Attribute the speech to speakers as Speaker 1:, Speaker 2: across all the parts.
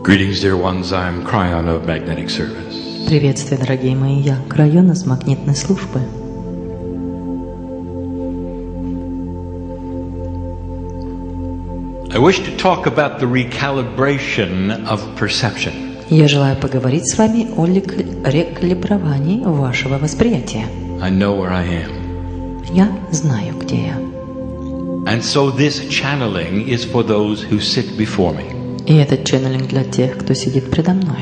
Speaker 1: Greetings, dear ones. I'm Kryon of Magnetic Service.
Speaker 2: Приветствие, дорогие мои, я Крайон из магнитной службы.
Speaker 1: I wish to talk about the recalibration of perception.
Speaker 2: Я желаю поговорить с вами о рекалибровании вашего восприятия.
Speaker 1: I know where I am.
Speaker 2: Я знаю, где я.
Speaker 1: And so this channeling is for those who sit before me.
Speaker 2: И этот ченнелинг для тех, кто сидит предо мной.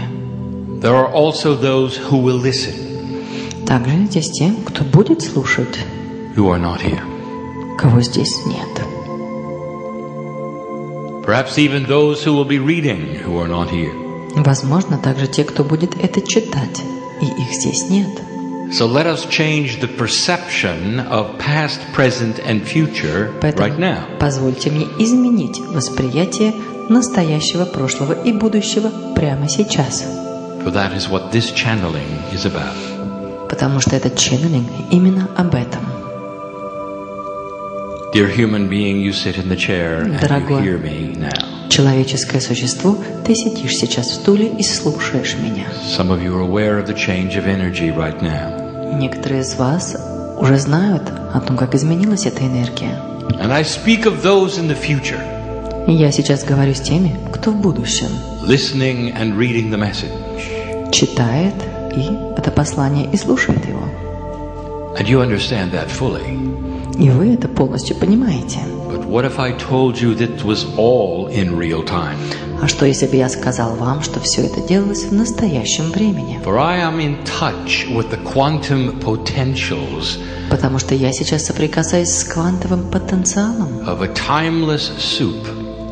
Speaker 1: There are also those who will listen.
Speaker 2: Также здесь те, кто будет слушать,
Speaker 1: who are not here.
Speaker 2: Кого здесь нет.
Speaker 1: Perhaps even those who will be reading who are not here.
Speaker 2: Возможно, также те, кто будет это читать, и их здесь нет.
Speaker 1: So let us change the perception of past, present and future right now.
Speaker 2: Позвольте мне изменить восприятие настоящего, прошлого и будущего прямо сейчас.
Speaker 1: For that is what this channeling is about.
Speaker 2: Потому что этот ченнелинг именно об этом.
Speaker 1: Dear human being, you sit in the chair and you hear me now.
Speaker 2: Человеческое существо, ты сидишь сейчас в стуле и слушаешь меня.
Speaker 1: Some of you are aware of the change of energy right now.
Speaker 2: Некоторые из вас уже знают о том, как изменилась эта энергия.
Speaker 1: And I speak of those in the future.
Speaker 2: Я сейчас говорю с теми, кто в будущем.
Speaker 1: Listening and reading the message.
Speaker 2: Читает и это послание и слушает его.
Speaker 1: And you understand that fully.
Speaker 2: И вы это полностью понимаете.
Speaker 1: But what if I told you that was all in real time?
Speaker 2: А что, если бы я сказал вам, что все это делалось в настоящем времени?
Speaker 1: For I am in touch with the quantum potentials.
Speaker 2: Потому что я сейчас соприкасаюсь с квантовым потенциалом
Speaker 1: of a timeless soup.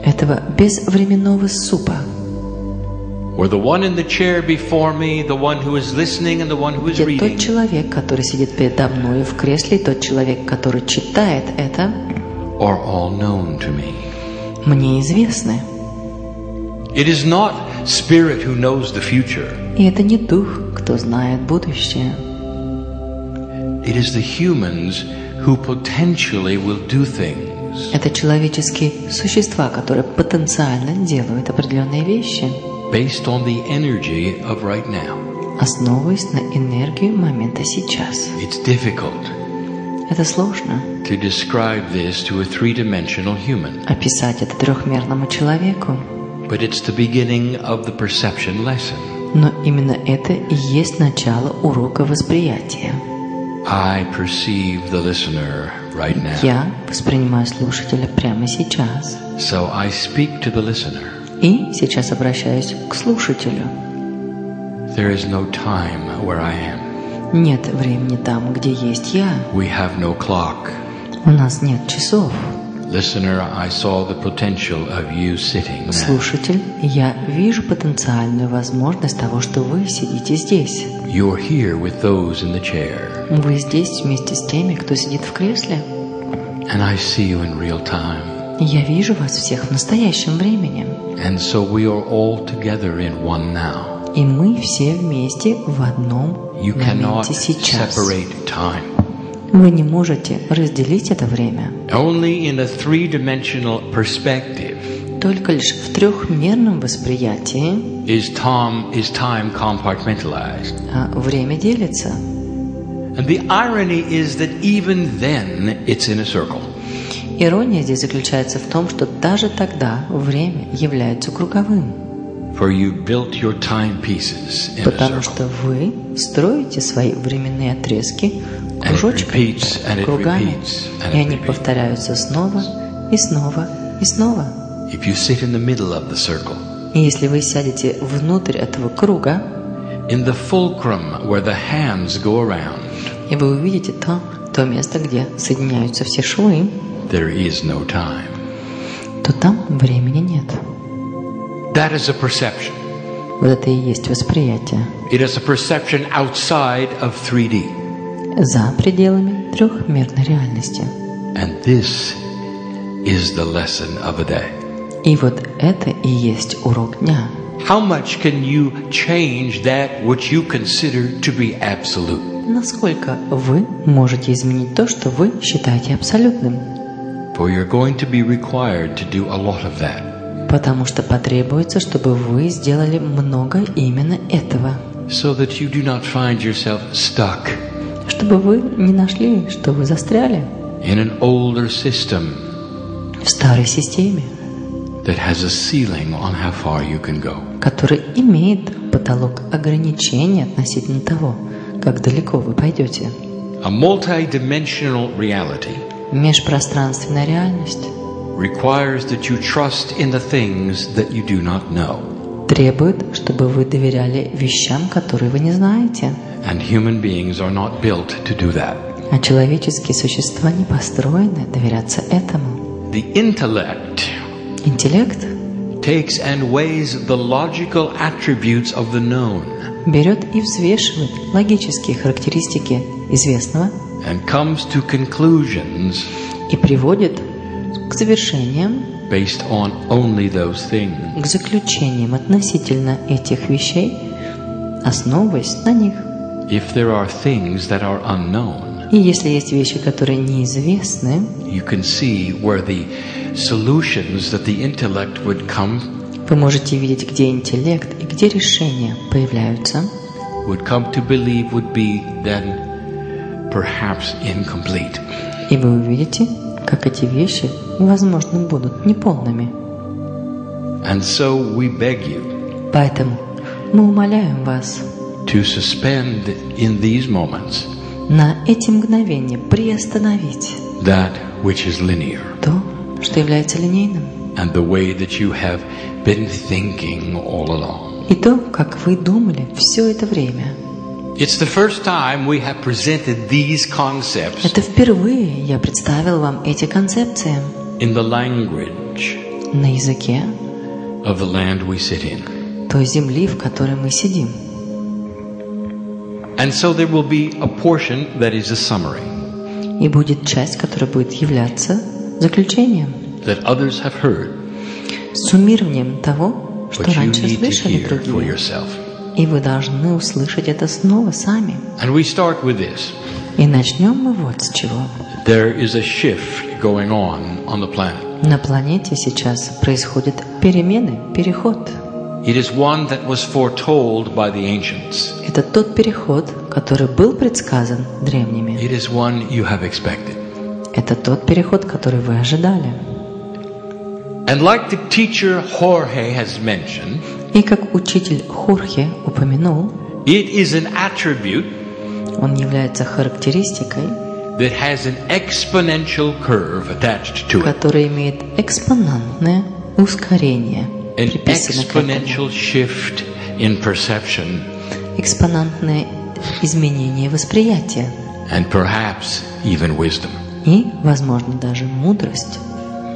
Speaker 2: Этого безвременного супа.
Speaker 1: Where the one in the chair before me, the one who is listening and the one who is reading.
Speaker 2: Тот человек, который сидит передо мной в кресле, и тот человек, который читает это,
Speaker 1: are all known to me.
Speaker 2: Мне известны.
Speaker 1: It is not spirit who knows the future.
Speaker 2: И это не дух, кто знает будущее.
Speaker 1: It is the humans who potentially will do things.
Speaker 2: Это человеческие существа, которые потенциально делают определенные вещи.
Speaker 1: Based on the energy of right now.
Speaker 2: Основываясь на энергию момента сейчас.
Speaker 1: It's difficult.
Speaker 2: Это сложно.
Speaker 1: To describe this to a three-dimensional human.
Speaker 2: Описать это трехмерному человеку.
Speaker 1: But it's the beginning of the perception lesson.
Speaker 2: Но именно это и есть начало урока восприятия.
Speaker 1: I perceive the listener right now.
Speaker 2: Я воспринимаю слушателя прямо сейчас.
Speaker 1: So I speak to the listener.
Speaker 2: И сейчас обращаюсь к слушателю.
Speaker 1: There is no time where I am.
Speaker 2: Нет времени там, где есть я.
Speaker 1: We have no clock.
Speaker 2: У нас нет часов.
Speaker 1: Listener, I saw the potential of you sitting now.
Speaker 2: Слушатель, я вижу потенциальную возможность того, что вы сидите здесь.
Speaker 1: You're here with those in the chair.
Speaker 2: Вы здесь вместе с теми, кто сидит в кресле.
Speaker 1: And I see you in real time.
Speaker 2: Я вижу вас всех в настоящем времени.
Speaker 1: And so we are all together in one now.
Speaker 2: И мы все вместе в одном моменте сейчас. Вы не можете разделить это время.
Speaker 1: Only in a three-dimensional perspective.
Speaker 2: Только лишь в трехмерном восприятии
Speaker 1: is time compartmentalized.
Speaker 2: Время делится.
Speaker 1: And the irony is that even then it's in a circle.
Speaker 2: Ирония здесь заключается в том, что даже тогда время является круговым.
Speaker 1: For you built your timepieces in
Speaker 2: Потому что вы строите свои временные отрезки кружочками, кругами, и они повторяются снова и снова и снова.
Speaker 1: If you sit in the middle of the circle,
Speaker 2: и если вы сядете внутрь этого круга,
Speaker 1: in the fulcrum where the hands go around,
Speaker 2: и вы увидите то место, где соединяются все швы,
Speaker 1: there is no time.
Speaker 2: То там времени нет.
Speaker 1: That is a perception.
Speaker 2: Вот это и есть восприятие.
Speaker 1: It is a perception outside of 3D.
Speaker 2: За пределами трехмерной реальности.
Speaker 1: And this is the lesson of a day.
Speaker 2: И вот это и есть урок дня.
Speaker 1: How much can you change that which you consider to be absolute?
Speaker 2: Насколько вы можете изменить то, что вы считаете абсолютным?
Speaker 1: For you're going to be required to do a lot of that.
Speaker 2: Потому что потребуется, чтобы вы сделали много именно этого.
Speaker 1: So that you do not find yourself stuck.
Speaker 2: Чтобы вы не нашли, что вы застряли
Speaker 1: in an older system
Speaker 2: в старой системе,
Speaker 1: that has a ceiling on how far you can go.
Speaker 2: Который имеет потолок ограничений относительно того, как далеко вы пойдете.
Speaker 1: A multi-dimensional reality
Speaker 2: Межпространственная реальность
Speaker 1: requires that you trust in the things that you do not know.
Speaker 2: Требует, чтобы вы доверяли вещам, которые вы не знаете.
Speaker 1: And human beings are not built to do that.
Speaker 2: А человеческие существа не построены доверяться этому.
Speaker 1: The intellect
Speaker 2: Интеллект
Speaker 1: takes and weighs the logical attributes of the known.
Speaker 2: Берет и взвешивает логические характеристики известного
Speaker 1: And comes to conclusions
Speaker 2: и приводит к завершениям,
Speaker 1: based on only those things.
Speaker 2: к заключениям относительно этих вещей, основываясь на них.
Speaker 1: If there are things that are unknown,
Speaker 2: И если есть вещи, которые неизвестны,
Speaker 1: you can see where the solutions that the intellect would come
Speaker 2: вы можете видеть, где интеллект и где решения появляются,
Speaker 1: would come to believe would be then perhaps incomplete.
Speaker 2: И вы увидите, как эти вещи, возможно, будут неполными.
Speaker 1: And so we beg you
Speaker 2: Поэтому мы умоляем вас
Speaker 1: to suspend in these moments
Speaker 2: на эти мгновения приостановить
Speaker 1: that which is linear
Speaker 2: то, что является линейным,
Speaker 1: and the way that you have been thinking all along.
Speaker 2: и то, как вы думали все это время.
Speaker 1: It's the first time we have presented these concepts
Speaker 2: Это впервые я представил вам эти концепции
Speaker 1: in the language
Speaker 2: на языке
Speaker 1: of the land we sit in.
Speaker 2: той земли, в которой мы сидим.
Speaker 1: And so there will be a portion that is a summary
Speaker 2: И будет часть, которая будет являться заключением,
Speaker 1: that others have heard,
Speaker 2: суммированием того, что
Speaker 1: but you
Speaker 2: раньше
Speaker 1: need to
Speaker 2: слышали
Speaker 1: hear for
Speaker 2: другие.
Speaker 1: yourself.
Speaker 2: И вы должны услышать это снова сами.
Speaker 1: And we start with this.
Speaker 2: И начнем мы вот с чего.
Speaker 1: There is a shift going on the planet.
Speaker 2: На планете сейчас происходят перемены, переход.
Speaker 1: It is one that was foretold by the ancients.
Speaker 2: Это тот переход, который был предсказан древними.
Speaker 1: It is one you have expected.
Speaker 2: Это тот переход, который вы ожидали.
Speaker 1: And like the teacher Jorge has mentioned,
Speaker 2: И как учитель Хорхе упомянул,
Speaker 1: it is an attribute
Speaker 2: он является характеристикой,
Speaker 1: that has an exponential curve attached to it.
Speaker 2: которая имеет экспонентное ускорение,
Speaker 1: An
Speaker 2: приписано к этому.
Speaker 1: exponential shift in perception
Speaker 2: Экспонентное изменение восприятия
Speaker 1: and perhaps even wisdom.
Speaker 2: и, возможно, даже мудрость.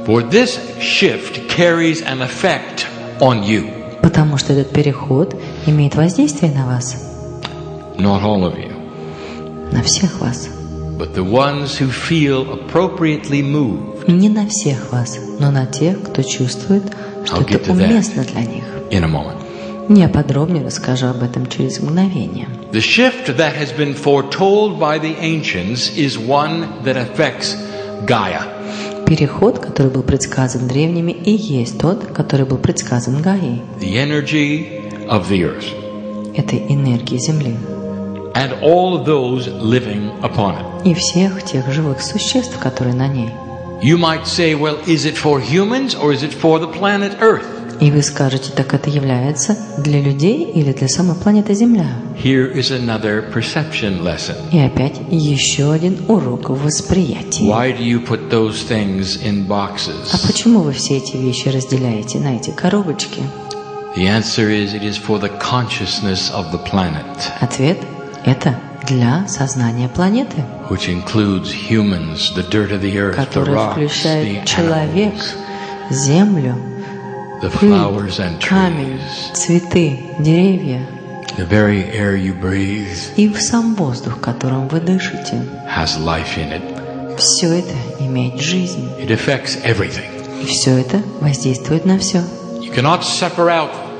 Speaker 1: For this shift carries an effect on you.
Speaker 2: Потому что этот переход имеет воздействие на вас,
Speaker 1: Not all of you,
Speaker 2: на всех вас.
Speaker 1: but the ones who feel appropriately moved
Speaker 2: Не на всех вас, но на тех, кто чувствует, что
Speaker 1: I'll get
Speaker 2: это
Speaker 1: to that.
Speaker 2: уместно для них.
Speaker 1: in a moment.
Speaker 2: Я подробнее расскажу об этом через мгновение.
Speaker 1: The shift that has been foretold by the ancients is one that affects Gaia.
Speaker 2: Переход, который был предсказан древними, и есть тот, который был предсказан Гаей,
Speaker 1: The energy of the earth
Speaker 2: этой энергии Земли,
Speaker 1: and all those living upon it.
Speaker 2: и всех тех живых существ, которые на ней.
Speaker 1: You might say, well, is it for humans or is it for the planet Earth?
Speaker 2: И вы скажете, так это является для людей или для самой планеты Земля?
Speaker 1: Here is another perception lesson.
Speaker 2: И опять еще один урок восприятия.
Speaker 1: Why do you put those things in
Speaker 2: А
Speaker 1: boxes?
Speaker 2: почему вы все эти вещи разделяете на эти коробочки?
Speaker 1: The answer is it is for the consciousness of the planet,
Speaker 2: Ответ – это для сознания планеты,
Speaker 1: which includes humans, the dirt of the earth, the
Speaker 2: которое
Speaker 1: rocks, the
Speaker 2: включает человек,
Speaker 1: animals,
Speaker 2: землю,
Speaker 1: the
Speaker 2: пыль,
Speaker 1: flowers and
Speaker 2: камень,
Speaker 1: trees,
Speaker 2: цветы, деревья
Speaker 1: the very air you breathe
Speaker 2: и сам воздух, которым вы дышите.
Speaker 1: has life in it.
Speaker 2: Все это имеет жизнь,
Speaker 1: It affects everything.
Speaker 2: и все это воздействует на все.
Speaker 1: You cannot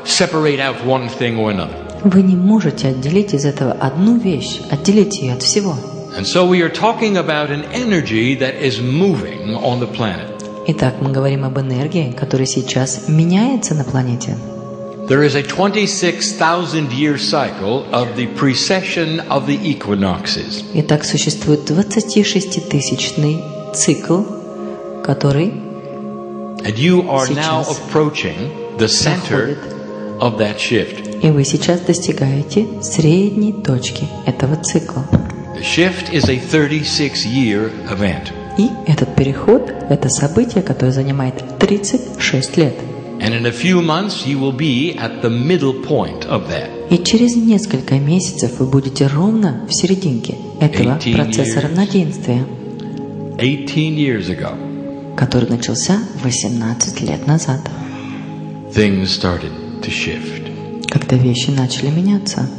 Speaker 1: separate out one thing or another.
Speaker 2: Вы не можете отделить из этого одну вещь, отделить ее от всего.
Speaker 1: And so we are talking about an energy that is moving on the planet.
Speaker 2: Итак, мы говорим об энергии, которая сейчас меняется на планете.
Speaker 1: There is a 26,000-year cycle of the precession of the equinoxes.
Speaker 2: Итак, существует 26-тысячный цикл, который
Speaker 1: And you are now approaching the center of that shift.
Speaker 2: И вы сейчас достигаете средней точки этого цикла.
Speaker 1: The shift is a 36-year event.
Speaker 2: И этот переход – это событие, которое занимает 36 лет.
Speaker 1: And in a few months you will be at the middle point of that.
Speaker 2: И через несколько месяцев вы будете ровно в серединке этого процесса равноденствия,
Speaker 1: 18 years ago,
Speaker 2: который начался 18 лет назад,
Speaker 1: things started to shift.
Speaker 2: когда вещи начали меняться.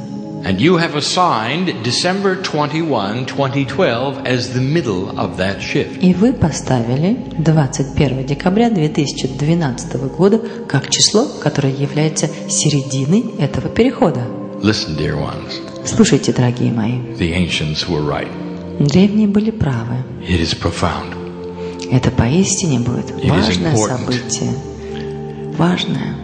Speaker 1: And you have assigned December 21, 2012 as the middle of that shift.
Speaker 2: И вы поставили 21 декабря 2012 года как число, которое является серединой этого перехода.
Speaker 1: Listen, dear ones.
Speaker 2: Слушайте, дорогие мои.
Speaker 1: The ancients were right.
Speaker 2: Древние были правы.
Speaker 1: It is profound.
Speaker 2: Это поистине будет важное событие. Важное.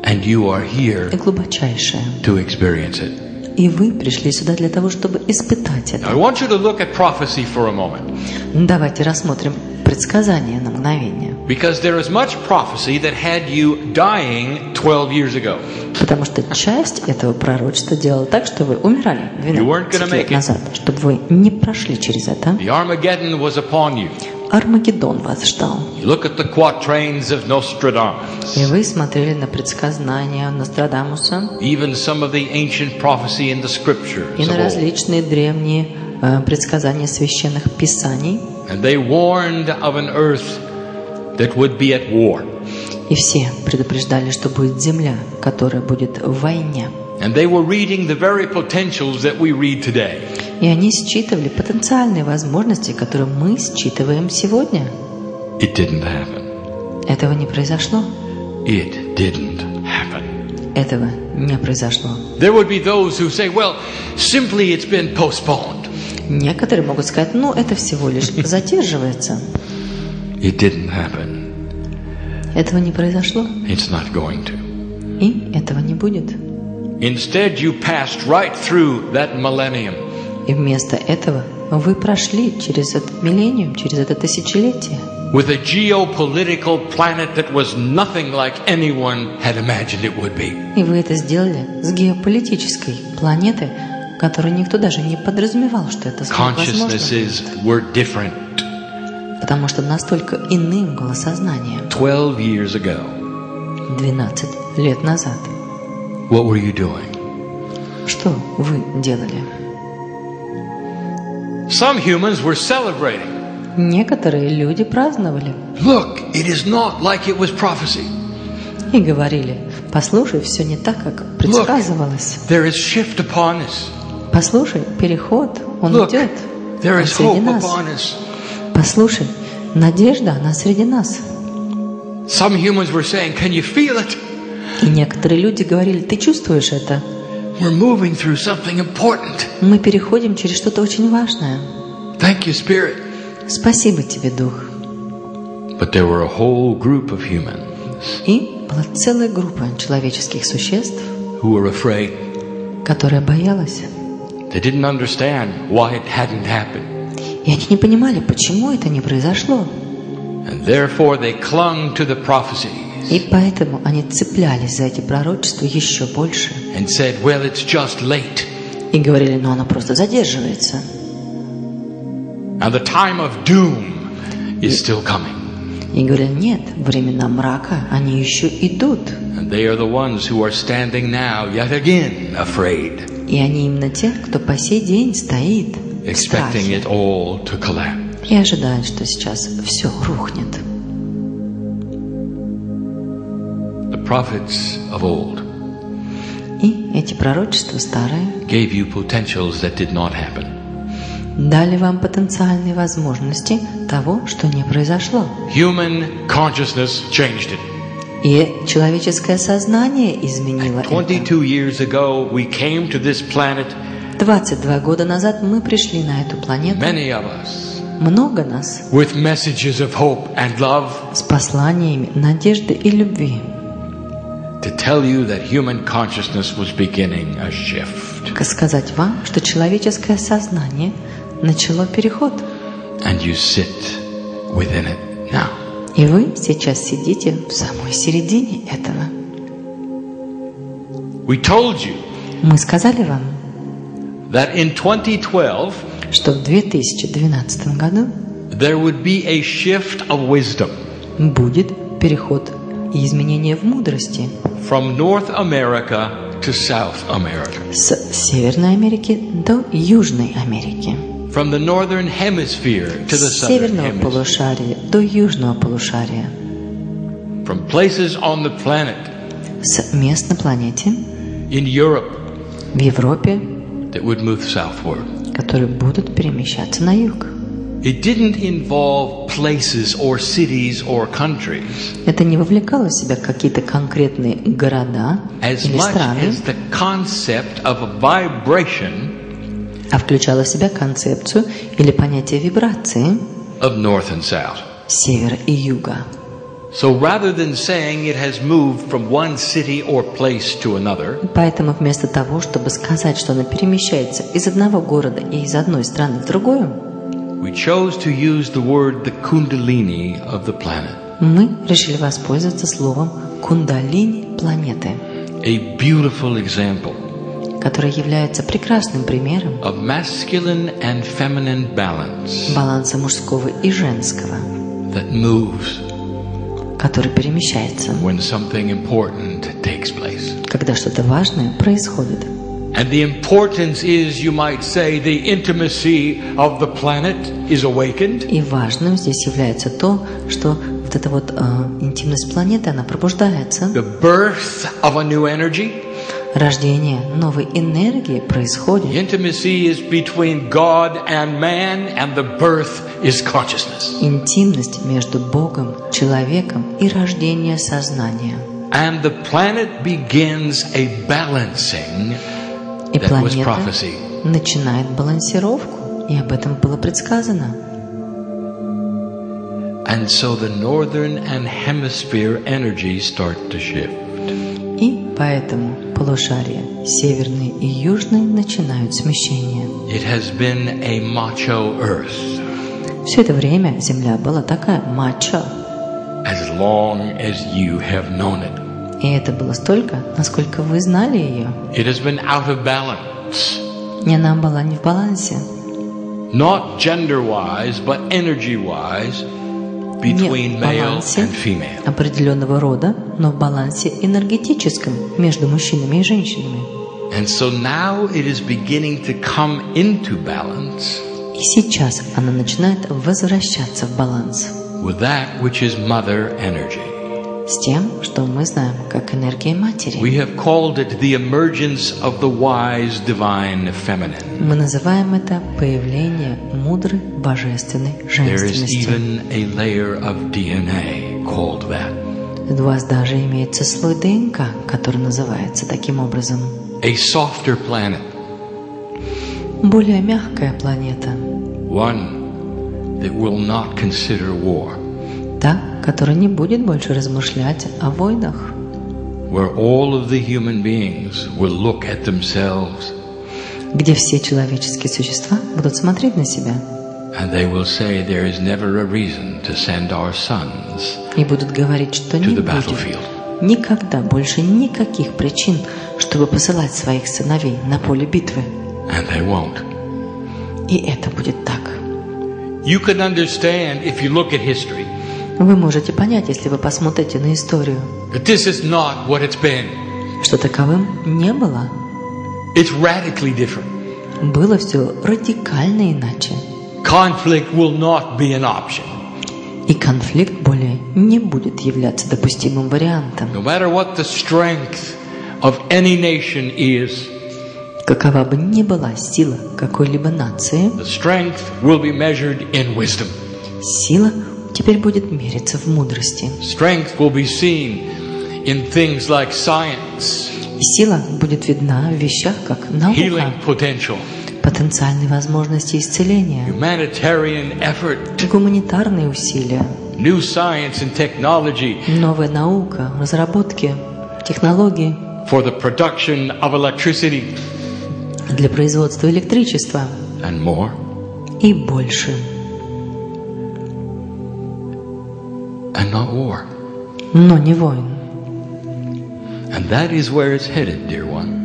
Speaker 1: And you are here
Speaker 2: и глубочайшее.
Speaker 1: To experience it.
Speaker 2: И вы пришли сюда для того, чтобы испытать это.
Speaker 1: I want you to look at prophecy for a moment.
Speaker 2: Давайте рассмотрим предсказание на мгновение.
Speaker 1: Because there is much prophecy that had you dying 12 years ago.
Speaker 2: Потому что часть этого пророчества делала так, что вы умирали 12 лет назад, чтобы вы не прошли через это.
Speaker 1: The Armageddon was upon you.
Speaker 2: Армагеддон вас ждал.
Speaker 1: You look at the quatrains of Nostradamus.
Speaker 2: И вы смотрели на предсказания Нострадамуса.
Speaker 1: Even some of the ancient prophecy in the scriptures.
Speaker 2: И на различные древние предсказания священных писаний.
Speaker 1: And they warned of an earth that would be at war.
Speaker 2: И все предупреждали, что будет земля, которая будет в войне.
Speaker 1: And they were reading the very potentials that we read today.
Speaker 2: И они считывали потенциальные возможности, которые мы считываем сегодня.
Speaker 1: It didn't happen.
Speaker 2: Этого не произошло.
Speaker 1: It didn't happen.
Speaker 2: Этого не произошло.
Speaker 1: There would be those who say, well, simply it's been postponed.
Speaker 2: Некоторые могут сказать, ну, это всего лишь задерживается.
Speaker 1: It didn't happen.
Speaker 2: Этого не произошло.
Speaker 1: It's not going to.
Speaker 2: И этого не будет.
Speaker 1: Instead, you passed right through that millennium.
Speaker 2: И вместо этого вы прошли через этот миллениум, через это тысячелетие.
Speaker 1: With a geopolitical planet that was nothing like anyone had imagined it would be.
Speaker 2: И вы это сделали с геополитической планеты, которую никто даже не подразумевал, что это возможно.
Speaker 1: Consciousnesses were different.
Speaker 2: Потому что настолько иным было сознание.
Speaker 1: 12 years ago.
Speaker 2: 12 лет назад.
Speaker 1: What were you doing?
Speaker 2: Что вы делали?
Speaker 1: Some humans were celebrating.
Speaker 2: Некоторые люди праздновали.
Speaker 1: Look, it is not like it was prophecy.
Speaker 2: И говорили, послушай, все не так, как предсказывалось.
Speaker 1: Look, there is shift upon us.
Speaker 2: Послушай, переход, он
Speaker 1: Look,
Speaker 2: идет.
Speaker 1: There
Speaker 2: он
Speaker 1: is
Speaker 2: среди
Speaker 1: hope
Speaker 2: нас.
Speaker 1: upon us.
Speaker 2: Послушай, надежда, она среди нас.
Speaker 1: Some humans were saying, can you feel it?
Speaker 2: И некоторые люди говорили, ты чувствуешь это?
Speaker 1: We're moving through something important.
Speaker 2: Мы переходим через что-то очень важное.
Speaker 1: Thank you, Spirit.
Speaker 2: Спасибо тебе, Дух.
Speaker 1: But there were a whole group of humans.
Speaker 2: И была целая группа человеческих существ,
Speaker 1: who were afraid.
Speaker 2: Которая боялась.
Speaker 1: They didn't understand why it hadn't happened.
Speaker 2: И они не понимали, почему это не произошло.
Speaker 1: And therefore they clung to the prophecies.
Speaker 2: И поэтому они цеплялись за эти пророчества еще больше.
Speaker 1: And said, well, it's just late.
Speaker 2: И говорили, но оно просто задерживается.
Speaker 1: And the time of doom is still coming.
Speaker 2: И говорили, нет, времена мрака, они еще идут.
Speaker 1: And they are the ones who are standing now yet again afraid.
Speaker 2: И они именно те, кто по сей день стоит в страхе.
Speaker 1: Expecting it all to collapse.
Speaker 2: И ожидают, что сейчас все рухнет.
Speaker 1: The prophets of old
Speaker 2: И эти пророчества старые
Speaker 1: gave you potentials that did not happen.
Speaker 2: Дали вам потенциальные возможности того, что не произошло.
Speaker 1: Human consciousness changed it.
Speaker 2: И человеческое сознание изменило
Speaker 1: 22 years ago, we came to this planet.
Speaker 2: 22 года назад мы пришли на эту планету.
Speaker 1: Many of us
Speaker 2: много нас
Speaker 1: with messages of hope and love,
Speaker 2: с посланиями надежды и любви,
Speaker 1: to tell you that human consciousness was beginning a shift.
Speaker 2: Сказать вам, что человеческое сознание начало переход.
Speaker 1: And you sit within it now.
Speaker 2: И вы сейчас сидите в самой середине этого.
Speaker 1: We told you
Speaker 2: Мы сказали вам,
Speaker 1: that in 2012
Speaker 2: что в 2012 году
Speaker 1: there would be a shift of wisdom
Speaker 2: будет переход и изменение в мудрости
Speaker 1: from North America to South America.
Speaker 2: С Северной Америки до Южной Америки.
Speaker 1: From the northern hemisphere to the
Speaker 2: С
Speaker 1: southern
Speaker 2: северного
Speaker 1: hemisphere.
Speaker 2: полушария до южного полушария.
Speaker 1: From places on the planet
Speaker 2: С мест на планете
Speaker 1: in Europe
Speaker 2: в Европе,
Speaker 1: that would move southward.
Speaker 2: которые будут перемещаться на юг.
Speaker 1: It didn't involve places or cities or countries
Speaker 2: Это не вовлекало в себя какие-то конкретные города
Speaker 1: as
Speaker 2: или
Speaker 1: much
Speaker 2: страны,
Speaker 1: as the concept of a vibration
Speaker 2: а включало в себя концепцию или понятие вибрации
Speaker 1: of north and south.
Speaker 2: севера и юга.
Speaker 1: So rather than saying it has moved from one city or place to another,
Speaker 2: Поэтому вместо того, чтобы сказать, что она перемещается из одного города и из одной страны в другую,
Speaker 1: we chose to use the word the kundalini of the planet.
Speaker 2: мы решили воспользоваться словом кундалини планеты,
Speaker 1: A beautiful example
Speaker 2: которое является прекрасным примером
Speaker 1: of masculine and feminine balance
Speaker 2: баланса мужского и женского,
Speaker 1: that moves
Speaker 2: который перемещается,
Speaker 1: when something important takes place.
Speaker 2: когда что-то важное происходит.
Speaker 1: And the importance is, you might say, the intimacy of the planet is awakened.
Speaker 2: И важным здесь является то, что вот эта вот интимность планеты, она пробуждается.
Speaker 1: The birth of a new energy.
Speaker 2: Рождение новой энергии происходит.
Speaker 1: The intimacy is between God and man, and the birth is consciousness.
Speaker 2: Интимность между Богом, человеком и рождение сознания.
Speaker 1: And the planet begins a balancing
Speaker 2: И
Speaker 1: that was
Speaker 2: планета
Speaker 1: prophecy.
Speaker 2: начинает балансировку, и об этом было предсказано.
Speaker 1: And so the northern and hemisphere energies start to shift.
Speaker 2: И поэтому полушария северные и южные начинают смещение.
Speaker 1: It has been a macho earth
Speaker 2: Все это время Земля была такая мачо,
Speaker 1: as long as you have known it.
Speaker 2: и это было столько, насколько вы знали ее.
Speaker 1: It has been out of balance,
Speaker 2: И она была не в балансе.
Speaker 1: not gender-wise, but energy-wise,
Speaker 2: Не
Speaker 1: between
Speaker 2: в
Speaker 1: male
Speaker 2: балансе
Speaker 1: and female.
Speaker 2: определенного рода, но в балансе энергетическом между мужчинами и женщинами.
Speaker 1: And so now it is beginning to come into balance
Speaker 2: И сейчас она начинает возвращаться в баланс
Speaker 1: with that which is mother energy.
Speaker 2: с тем, что мы знаем как энергия матери.
Speaker 1: We have called it the emergence of the wise, divine feminine.
Speaker 2: Мы называем это появление мудрой, божественной
Speaker 1: There is
Speaker 2: женственности.
Speaker 1: even a layer of DNA called that.
Speaker 2: У вас даже имеется слой ДНК, который называется таким образом.
Speaker 1: A softer planet,
Speaker 2: Более мягкая планета.
Speaker 1: one that will not consider war,
Speaker 2: Та, которая не будет больше размышлять о войнах.
Speaker 1: where all of the human beings will look at themselves
Speaker 2: Где все человеческие существа будут смотреть на себя
Speaker 1: and they will say there is never a reason to send our sons
Speaker 2: и будут говорить, что
Speaker 1: to
Speaker 2: не
Speaker 1: the
Speaker 2: будет
Speaker 1: battlefield.
Speaker 2: никогда больше никаких причин, чтобы посылать своих сыновей на поле битвы.
Speaker 1: And they won't.
Speaker 2: И это будет так.
Speaker 1: You can understand if you look at history
Speaker 2: Вы можете понять, если вы посмотрите на историю,
Speaker 1: that this is not what it's been.
Speaker 2: что таковым не было.
Speaker 1: It's radically different.
Speaker 2: Было все радикально иначе.
Speaker 1: Conflict will not be an option.
Speaker 2: И конфликт более не будет являться допустимым вариантом.
Speaker 1: No matter what the strength of any nation is,
Speaker 2: Какова бы ни была сила какой-либо нации,
Speaker 1: the strength will be measured in wisdom.
Speaker 2: сила теперь будет мериться в мудрости.
Speaker 1: Strength will be seen in things like science,
Speaker 2: И сила будет видна в вещах, как наука,
Speaker 1: healing potential,
Speaker 2: потенциальные возможности исцеления,
Speaker 1: humanitarian effort,
Speaker 2: гуманитарные усилия,
Speaker 1: new science and technology,
Speaker 2: новая наука, разработки, технологии
Speaker 1: for the production of electricity,
Speaker 2: для производства электричества
Speaker 1: and more.
Speaker 2: и больше.
Speaker 1: And not war.
Speaker 2: Но не войн.
Speaker 1: And that is where it's headed, dear one.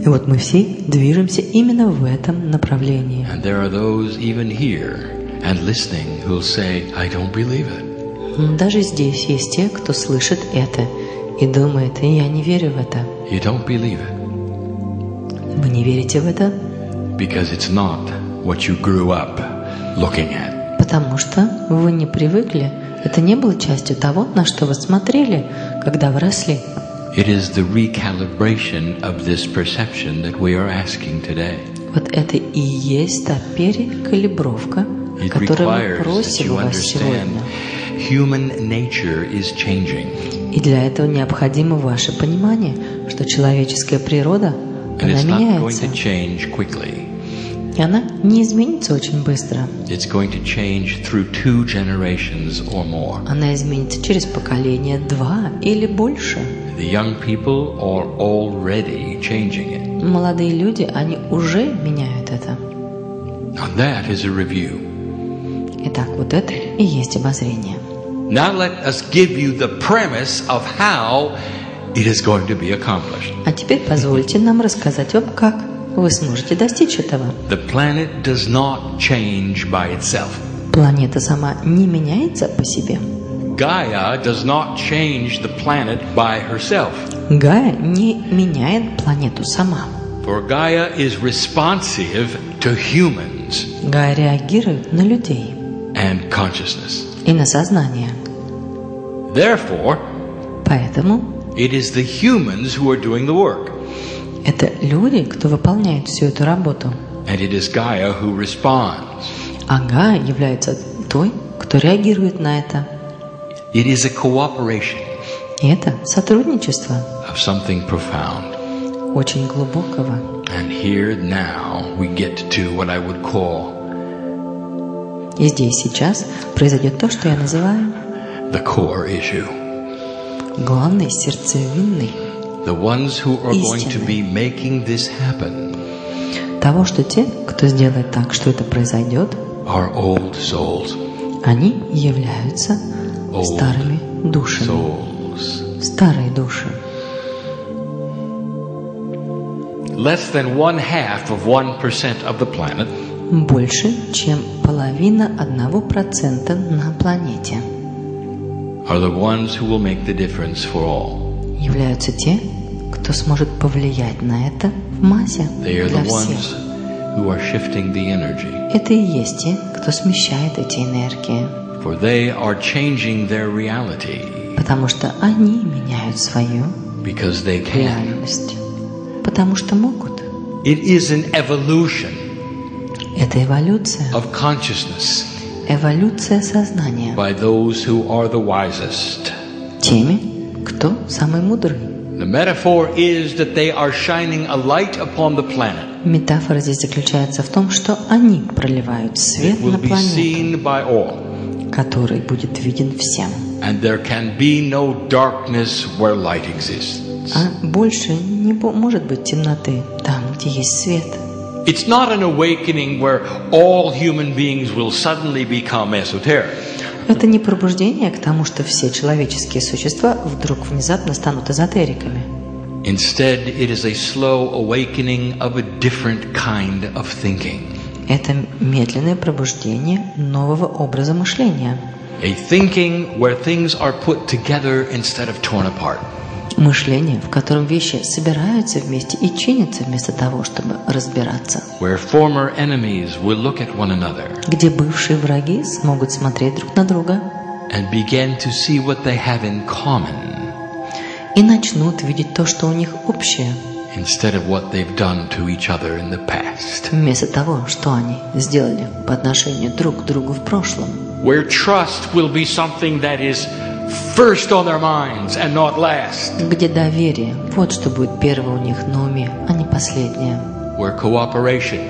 Speaker 2: И вот мы все движемся именно в этом направлении.
Speaker 1: And there are those even here and listening who'll say, I don't believe it.
Speaker 2: Даже здесь есть те, кто слышит это и думает, я не верю в это.
Speaker 1: You don't believe it.
Speaker 2: Вы не верите в это?
Speaker 1: Because it's not what you grew up looking at.
Speaker 2: Потому что вы не привыкли. Это не было частью того, на что вы смотрели, когда вы росли.
Speaker 1: It is the recalibration of this perception that we are asking today.
Speaker 2: Вот это и есть та перекалибровка, которую мы просим у вас сегодня.
Speaker 1: Human nature is changing.
Speaker 2: И для этого необходимо ваше понимание, что человеческая природа, она меняется. И она не изменится очень быстро. Она изменится через поколение 2 или больше. Молодые люди, они уже меняют это. Итак, вот это и есть обозрение.
Speaker 1: Now let us give you the premise of how it is going to be accomplished.
Speaker 2: А теперь позвольте нам рассказать вам, как вы сможете достичь этого.
Speaker 1: The planet does not change by itself.
Speaker 2: Планета сама не меняется по себе.
Speaker 1: Gaia does not change the planet by herself.
Speaker 2: Гая не меняет планету сама.
Speaker 1: For Gaia is responsive to humans.
Speaker 2: Гая реагирует на людей.
Speaker 1: And consciousness.
Speaker 2: И на сознание.
Speaker 1: Therefore,
Speaker 2: поэтому
Speaker 1: it is the humans who are doing the work.
Speaker 2: Это люди, кто выполняет всю эту работу.
Speaker 1: And it is Gaia who responds.
Speaker 2: А Гая является той, кто реагирует на это.
Speaker 1: It is a cooperation.
Speaker 2: И это сотрудничество.
Speaker 1: Of something profound.
Speaker 2: Очень глубокого.
Speaker 1: And here now we get to what I would call.
Speaker 2: И здесь сейчас произойдет то, что я называю
Speaker 1: the core issue.
Speaker 2: Главной сердцевиной
Speaker 1: the ones who are going to be making this happen.
Speaker 2: Того, что те, кто сделает так, что это произойдет,
Speaker 1: are old souls.
Speaker 2: Они являются старыми душами.
Speaker 1: Souls.
Speaker 2: Старые души.
Speaker 1: Less than 1/2 of 1% of the planet.
Speaker 2: Больше, чем половина 1% на планете.
Speaker 1: Are the ones who will make the difference for all.
Speaker 2: Являются те, кто сможет повлиять на это в массе для всех.
Speaker 1: Who are shifting the energy.
Speaker 2: Это и есть те, кто смещает эти энергии.
Speaker 1: For they are changing their reality.
Speaker 2: Потому что они меняют свою
Speaker 1: Because they can.
Speaker 2: реальность. Потому что могут.
Speaker 1: It is an evolution.
Speaker 2: Это эволюция.
Speaker 1: Of consciousness.
Speaker 2: Эволюция сознания.
Speaker 1: By those who are the wisest.
Speaker 2: Теми, кто самый мудрый.
Speaker 1: The metaphor is that they are shining a light upon the planet.
Speaker 2: Метафора здесь заключается в том, что они проливают свет на планету, который будет виден всем.
Speaker 1: And there can be no darkness where light exists.
Speaker 2: А больше не может быть темноты там, где есть свет.
Speaker 1: It's not an awakening where all human beings will suddenly become esoteric.
Speaker 2: Это не пробуждение к тому, что все человеческие существа вдруг внезапно станут эзотериками.
Speaker 1: Instead, it is a slow awakening of a different kind of thinking.
Speaker 2: Это медленное пробуждение нового образа мышления.
Speaker 1: A thinking where things are put together instead of torn apart.
Speaker 2: Мышление, в котором вещи собираются вместе и чинятся вместо того, чтобы разбираться.
Speaker 1: Where former enemies will look at one another.
Speaker 2: Где бывшие враги смогут смотреть друг на друга.
Speaker 1: And begin to see what they have in common.
Speaker 2: И начнут видеть то, что у них общее.
Speaker 1: Instead of what they've done to each other in the past.
Speaker 2: Вместо того, что они сделали по отношению друг к другу в прошлом.
Speaker 1: Where trust will be something that is first on their minds and not last.
Speaker 2: Где доверие, вот что будет первое у них на уме, а не последнее.
Speaker 1: where cooperation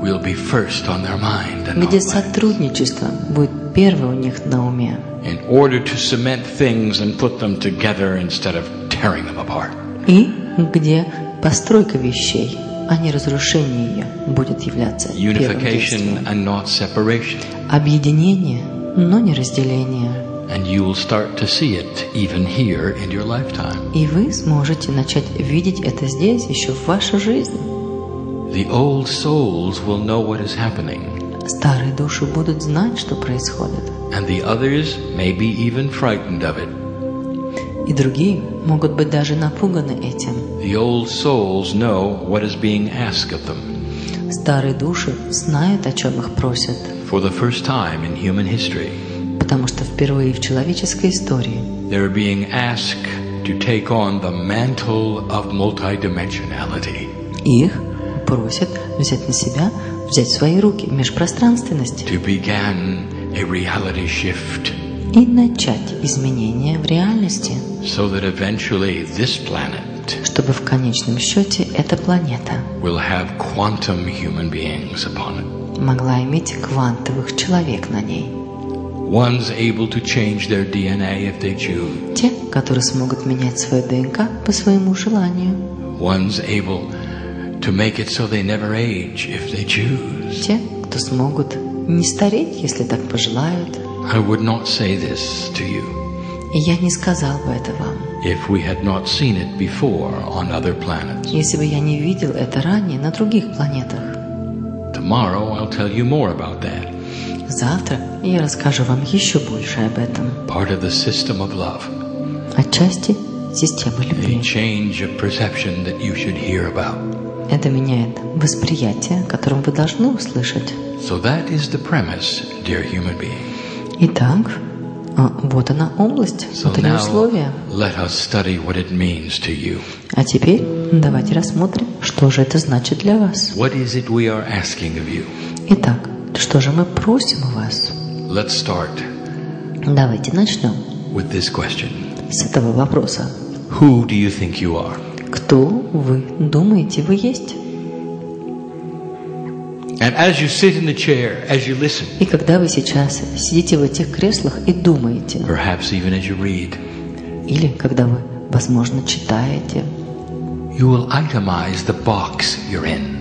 Speaker 1: will be first on their mind and
Speaker 2: где
Speaker 1: not
Speaker 2: сотрудничество будет первое у них на уме,
Speaker 1: in order to cement things and put them together instead of tearing them apart.
Speaker 2: и где постройка вещей, а не разрушение ее, будет являться первым действием.
Speaker 1: Unification and not separation.
Speaker 2: Объединение, но не разделение.
Speaker 1: And you will start to see it even here in your lifetime.
Speaker 2: И вы сможете начать видеть это здесь, еще в вашей жизни.
Speaker 1: The old souls will know what is happening.
Speaker 2: Старые души будут знать, что происходит.
Speaker 1: And the others may be even frightened of it.
Speaker 2: И другие могут быть даже напуганы этим.
Speaker 1: The old souls know what is being asked of them.
Speaker 2: Старые души знают, о чем их просят.
Speaker 1: For the first time in human history,
Speaker 2: Потому что впервые в человеческой истории
Speaker 1: they're being asked to take on the mantle of multidimensionality.
Speaker 2: их просят взять на себя, взять в свои руки межпространственность
Speaker 1: To begin a reality shift
Speaker 2: и начать изменения в реальности,
Speaker 1: so that eventually this planet
Speaker 2: чтобы в конечном счете эта планета
Speaker 1: will have quantum human beings upon it.
Speaker 2: могла иметь квантовых человек на ней.
Speaker 1: Ones able to change their DNA if they choose.
Speaker 2: Те, которые смогут менять свою ДНК по своему желанию.
Speaker 1: Ones able to make it so they never age if they choose.
Speaker 2: Те, кто смогут не стареть, если так пожелают.
Speaker 1: I would not say this to you
Speaker 2: И я не сказал бы это вам,
Speaker 1: if we had not seen it before on other planets.
Speaker 2: если бы я не видел это ранее на других планетах.
Speaker 1: Tomorrow I'll tell you more about that.
Speaker 2: Завтра я расскажу вам еще больше об этом.
Speaker 1: Part of the system of love.
Speaker 2: Отчасти системы
Speaker 1: A
Speaker 2: любви.
Speaker 1: change of perception that you should hear about.
Speaker 2: Это меняет восприятие, которым вы должны услышать.
Speaker 1: So that is the premise, dear human being.
Speaker 2: Итак, вот она область,
Speaker 1: So
Speaker 2: вот они
Speaker 1: now
Speaker 2: условия.
Speaker 1: let us study what it means to you.
Speaker 2: А теперь давайте рассмотрим, что же это значит для вас.
Speaker 1: What is it we are asking of you?
Speaker 2: Итак, что же мы просим у вас?
Speaker 1: Let's start
Speaker 2: Давайте начнем
Speaker 1: with this question.
Speaker 2: с этого вопроса.
Speaker 1: Who do you think you are?
Speaker 2: Кто вы думаете, вы есть?
Speaker 1: And as you sit in the chair, as you listen,
Speaker 2: И когда вы сейчас сидите в этих креслах и думаете,
Speaker 1: perhaps even as you read,
Speaker 2: или когда вы, возможно, читаете,
Speaker 1: you will itemize the box you're in.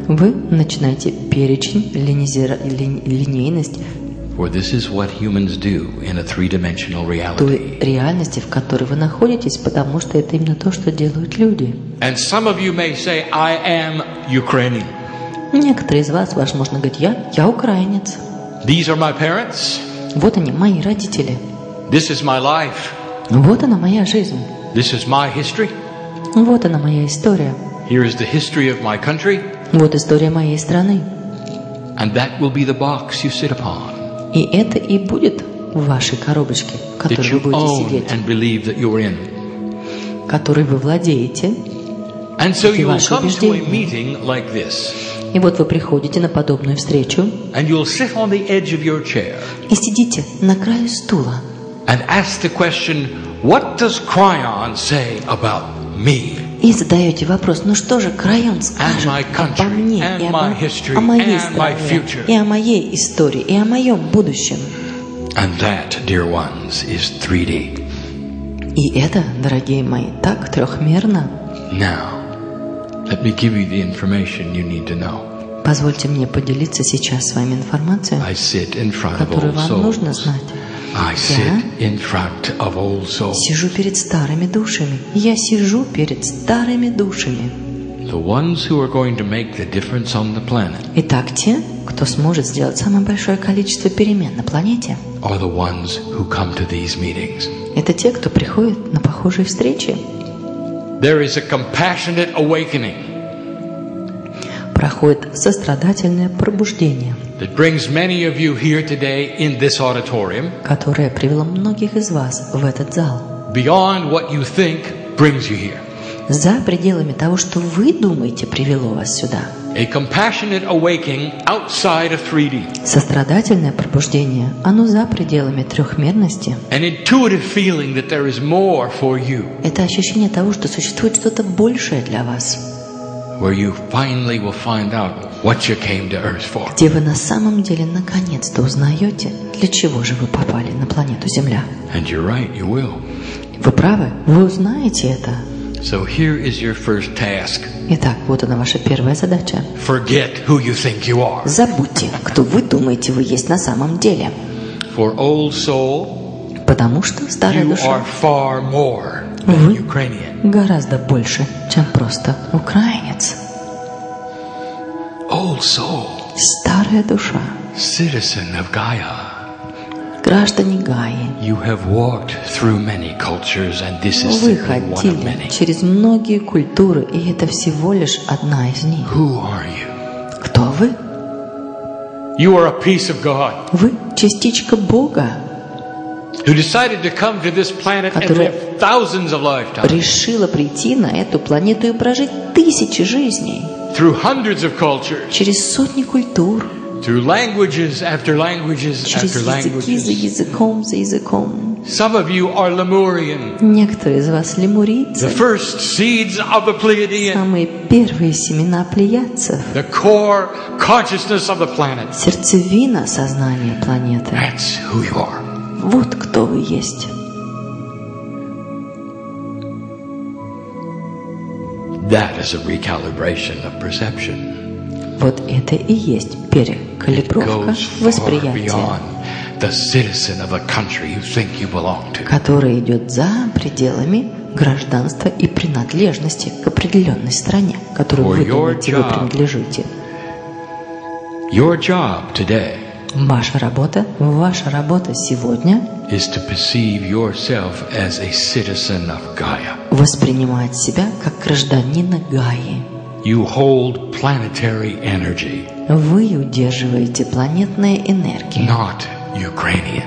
Speaker 2: вы начинаете перечень, линейность
Speaker 1: For this is what humans do in a three-dimensional
Speaker 2: той
Speaker 1: reality.
Speaker 2: реальности, в которой вы находитесь, потому что это именно то, что делают люди.
Speaker 1: And some of you may say, I am Ukrainian.
Speaker 2: Некоторые из вас, возможно, говорят, я украинец.
Speaker 1: These are my parents.
Speaker 2: Вот они, мои родители.
Speaker 1: This is my life.
Speaker 2: Вот она, моя жизнь.
Speaker 1: This is my history.
Speaker 2: Вот она, моя история.
Speaker 1: Here is the history of my country.
Speaker 2: Вот история моей страны.
Speaker 1: And that will be the box you sit upon.
Speaker 2: И это и будет в вашей коробочке, в
Speaker 1: That
Speaker 2: которой вы
Speaker 1: you
Speaker 2: будете
Speaker 1: own
Speaker 2: сидеть,
Speaker 1: and believe that you're in.
Speaker 2: которой вы владеете.
Speaker 1: And so
Speaker 2: Эти
Speaker 1: you will
Speaker 2: ваши
Speaker 1: come to a
Speaker 2: убеждения.
Speaker 1: meeting like this.
Speaker 2: И вот вы приходите на подобную встречу
Speaker 1: And you'll sit on the edge of your chair
Speaker 2: и сидите на краю стула
Speaker 1: and ask the question, what does Kryon say about me?
Speaker 2: и задаете вопрос, ну что же Крайон скажет
Speaker 1: my country,
Speaker 2: обо мне,
Speaker 1: and
Speaker 2: и
Speaker 1: my history,
Speaker 2: о моей
Speaker 1: and my
Speaker 2: стране,
Speaker 1: future.
Speaker 2: и о моей истории, и о моем будущем.
Speaker 1: And that, dear ones, is 3D.
Speaker 2: И это, дорогие мои, так трехмерно.
Speaker 1: Now, let me give you the information you need to know.
Speaker 2: Позвольте мне поделиться сейчас с вами информацией,
Speaker 1: I sit in front of
Speaker 2: которую
Speaker 1: old
Speaker 2: вам нужно
Speaker 1: souls.
Speaker 2: знать.
Speaker 1: I sit in front of old souls.
Speaker 2: Сижу перед старыми душами. Я сижу перед старыми душами.
Speaker 1: The ones who are going to make the difference on the planet
Speaker 2: Итак, те, кто сможет сделать самое большое количество перемен на планете,
Speaker 1: are the ones who come to these meetings.
Speaker 2: это те, кто приходит на похожие встречи.
Speaker 1: There is a compassionate awakening
Speaker 2: Проходит сострадательное пробуждение,
Speaker 1: that brings many of you here today in this auditorium.
Speaker 2: которое привело многих из вас в этот зал.
Speaker 1: Beyond what you think brings you here.
Speaker 2: За пределами того, что вы думаете, привело вас сюда.
Speaker 1: A compassionate awakening outside of 3D.
Speaker 2: Сострадательное пробуждение, оно за пределами трехмерности.
Speaker 1: An intuitive feeling that there is more for you.
Speaker 2: Это ощущение того, что существует что-то большее для вас.
Speaker 1: where you finally will find out what you came to Earth for.
Speaker 2: Где вы на самом деле наконец-то узнаете, для чего же вы попали на планету Земля.
Speaker 1: And you're right, you will.
Speaker 2: Вы правы, вы узнаете это.
Speaker 1: So here is your first task.
Speaker 2: Итак, вот она ваша первая задача.
Speaker 1: Forget who you think you are.
Speaker 2: Забудьте, кто вы думаете вы есть на самом деле.
Speaker 1: For old soul,
Speaker 2: потому что старая
Speaker 1: you
Speaker 2: душа,
Speaker 1: are far more than
Speaker 2: вы
Speaker 1: Ukrainian.
Speaker 2: гораздо больше, чем просто украинец.
Speaker 1: Old soul,
Speaker 2: старая душа,
Speaker 1: citizen of Gaia.
Speaker 2: Граждане Гаи,
Speaker 1: You have walked through many cultures, and this is
Speaker 2: вы
Speaker 1: simply one of
Speaker 2: ходили
Speaker 1: many.
Speaker 2: через многие культуры, и это всего лишь одна из них.
Speaker 1: Who are you?
Speaker 2: Кто вы?
Speaker 1: You are a piece of God
Speaker 2: Вы частичка Бога,
Speaker 1: who decided to come to this planet and
Speaker 2: Которая
Speaker 1: live thousands of lifetimes
Speaker 2: решила прийти на эту планету и прожить тысячи жизней,
Speaker 1: through hundreds of cultures,
Speaker 2: через сотни культур,
Speaker 1: through languages after languages
Speaker 2: через
Speaker 1: after
Speaker 2: языки за
Speaker 1: languages.
Speaker 2: языком за языком.
Speaker 1: Some of you are Lemurian,
Speaker 2: Некоторые из вас
Speaker 1: the
Speaker 2: лемурийцы,
Speaker 1: first seeds of the Pleiadian,
Speaker 2: самые первые семена плеядцев,
Speaker 1: the core consciousness of the planet.
Speaker 2: сердцевина сознания планеты.
Speaker 1: That's who you are.
Speaker 2: Вот кто вы есть.
Speaker 1: That is a recalibration of perception.
Speaker 2: Вот это и есть перекалибровка
Speaker 1: Goes far
Speaker 2: восприятия,
Speaker 1: beyond the citizen of a country you think you belong to.
Speaker 2: которая идет за пределами гражданства и принадлежности к определенной стране, которой вы думаете, вы принадлежите.
Speaker 1: Your job today
Speaker 2: Ваша работа сегодня
Speaker 1: is to perceive yourself as a citizen of Gaia.
Speaker 2: воспринимать себя как гражданина Гаи.
Speaker 1: You hold planetary energy,
Speaker 2: Вы удерживаете планетные энергии,
Speaker 1: not Ukrainian.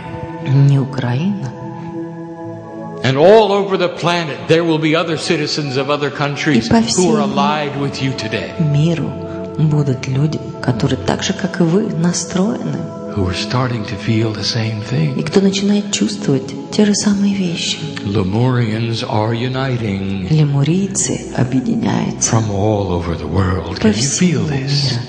Speaker 2: не Украина.
Speaker 1: And all over the planet there will be other citizens of other countries
Speaker 2: И по всей
Speaker 1: who are allied with you today,
Speaker 2: Миру будут люди, которые так же, как и вы, настроены,
Speaker 1: who are starting to feel the same
Speaker 2: и
Speaker 1: thing.
Speaker 2: кто начинает чувствовать те же самые вещи.
Speaker 1: Lemurians are uniting
Speaker 2: Лемурийцы объединяются
Speaker 1: from all over the world.
Speaker 2: по
Speaker 1: Can you
Speaker 2: всему
Speaker 1: feel this?
Speaker 2: миру.